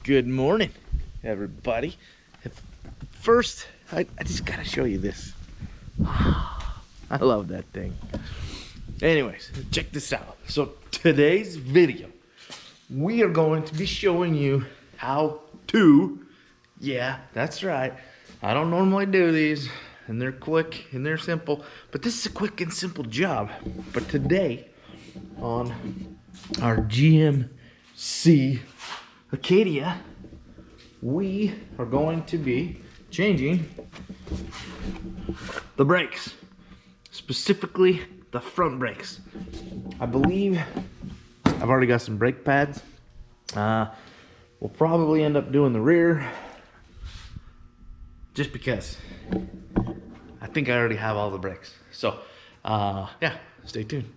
Good morning, everybody. First, I just gotta show you this. I love that thing. Anyways, check this out. So today's video, we are going to be showing you how to, yeah, that's right. I don't normally do these, and they're quick and they're simple, but this is a quick and simple job. But today, on our GMC Acadia, we are going to be changing the brakes, specifically the front brakes. I believe I've already got some brake pads. We'll probably end up doing the rear just because I think I already have all the brakes. So yeah, stay tuned.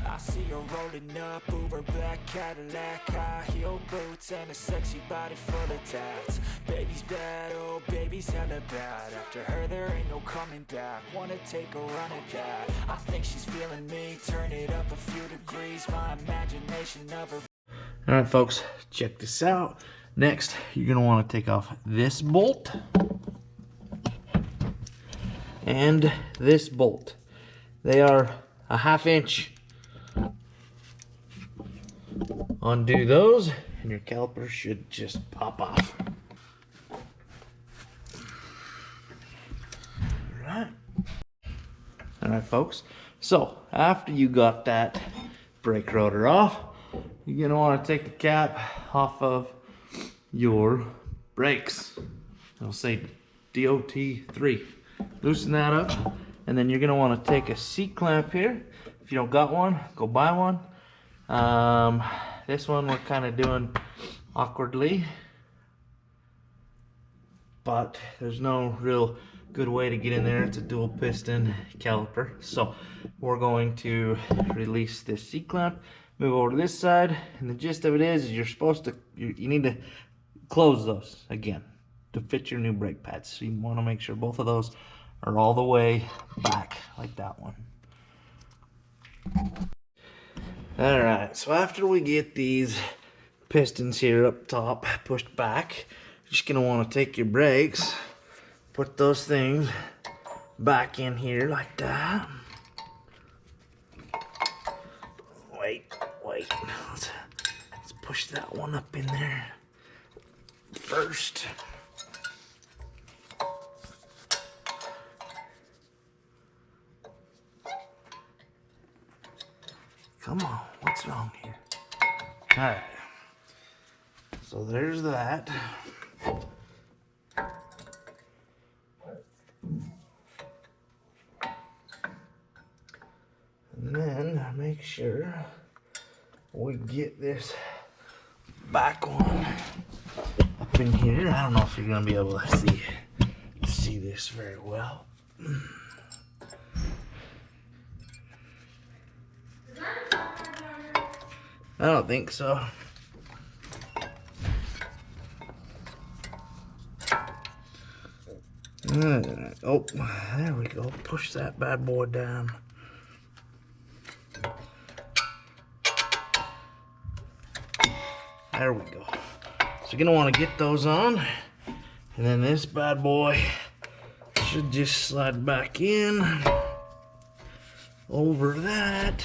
I see her rolling up, Uber black Cadillac, high heel boots and a sexy body full of tats. Baby's bad, oh baby's hella bad. After her there ain't no coming back. Wanna take a run at that. I think she's feeling me, turn it up a few degrees. My imagination of her. Alright folks, check this out. Next, you're gonna want to take off this bolt and this bolt. They are a 1/2 inch. Undo those and your caliper should just pop off. Alright folks, so after you got that brake rotor off, you're gonna want to take the cap off of your brakes. It'll say DOT3. Loosen that up, and then you're gonna want to take a seat clamp here. If you don't got one, go buy one. This one we're kind of doing awkwardly, but there's no real good way to get in there. It's a dual piston caliper. So we're going to release this seat clamp, move over to this side, and the gist of it is you're supposed to, you need to close those again to fit your new brake pads. So you want to make sure both of those are all the way back like that one. Alright, so after we get these pistons here up top pushed back, you're just going to want to take your brakes, put those things back in here like that. Wait. Let's push that one up in there first. Come on, what's wrong here? Alright, so there's that. And then make sure we get this back one up in here. I don't know if you're gonna be able to see this very well. I don't think so. Oh, there we go. Push that bad boy down. There we go. So you're gonna want to get those on, and then this bad boy should just slide back in over that.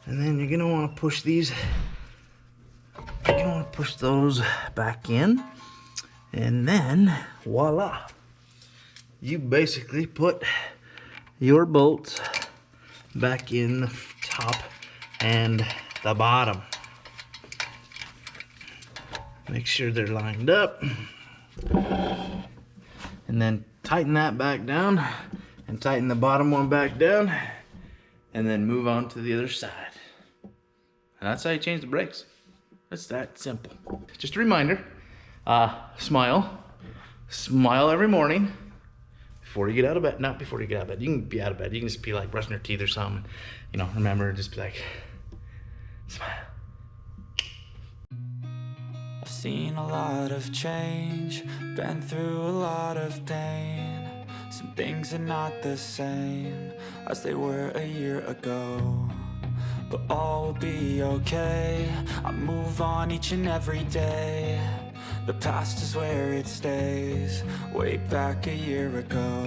And then you're gonna want to push these. You're gonna want to push those back in, and then voila! You basically put your bolts back in the top and the bottom. Make sure they're lined up, and then tighten that back down, and tighten the bottom one back down, and then move on to the other side. And that's how you change the brakes. It's that simple. Just a reminder, smile every morning before you get out of bed. Not before you get out of bed. You can be out of bed. You can just be like brushing your teeth or something. You know, remember, just be like, smile. seen a lot of change, been through a lot of pain. Some things are not the same as they were a year ago, but all will be okay. I move on each and every day. The past is where it stays, way back a year ago.